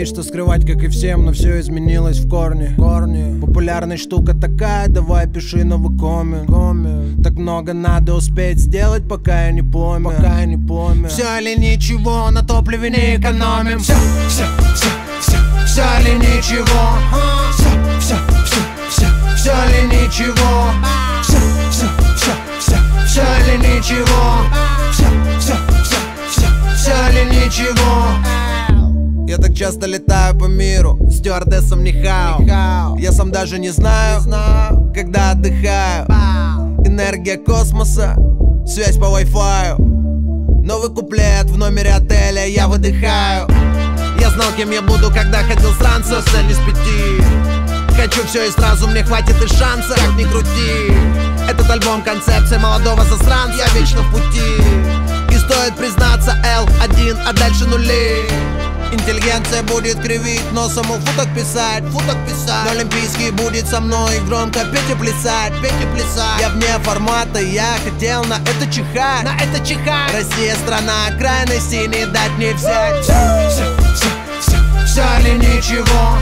есть что скрывать, как и всем, но все изменилось в корне. Популярная штука такая, давай пиши новый коммент. Так много надо успеть сделать, пока я не помню. Все или ничего, на топливе не экономим. Все или ничего. Все или ничего. Все или ничего. Все или ничего. Я так часто летаю по миру, стюардессом не хау. Я сам даже не знаю, когда отдыхаю. Энергия космоса, связь по Wi-Fi. Новый куплет в номере отеля, я выдыхаю. Я знал, кем я буду, когда ходил с ранца, цель не с 5. Хочу все и сразу, мне хватит и шанса, как ни крути. Этот альбом концепция молодого засранца, я вечно в пути. И стоит признаться, L1, а дальше нули. Интеллигенция будет кривить носом, футок писать. Но олимпийский будет со мной громко петь и плясать. Я вне формата, я хотел на это чихать. Россия страна крайностей, не дать не взять. Все или ничего.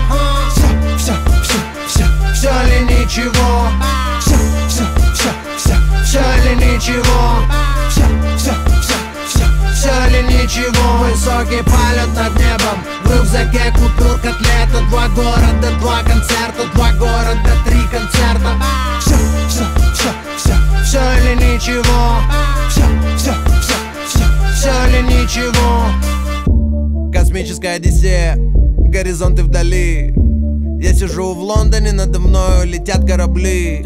Все или ничего. Все или ничего. Все или ничего. Высокий полет над небом, в рюкзаке купюр котлета. 2 города, 2 концерта, 2 города, 3 концерта. Все или ничего. Все или ничего. Космическая одиссея, горизонты вдали. Я сижу в Лондоне, надо мною летят корабли.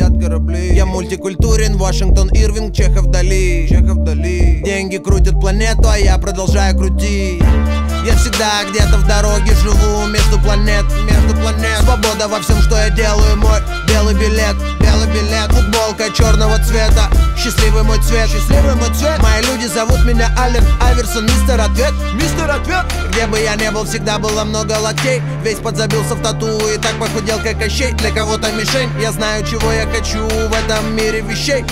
Я мультикультурен, Вашингтон, Ирвинг, Чехов, Дали. Деньги крутят планету, а я продолжаю крутить. Я всегда где-то в дороге живу между планет. Свобода во всем, что я делаю, мой белый билет. Футболка черного цвета, счастливый мой цвет. Мои люди зовут меня Аллен Айверсон, мистер Ответ. Где бы я ни был, всегда было много локтей. Весь подзабился в тату и так похудел, как Кощей. Для кого-то мишень, я знаю, чего я хочу в этом мире вещей.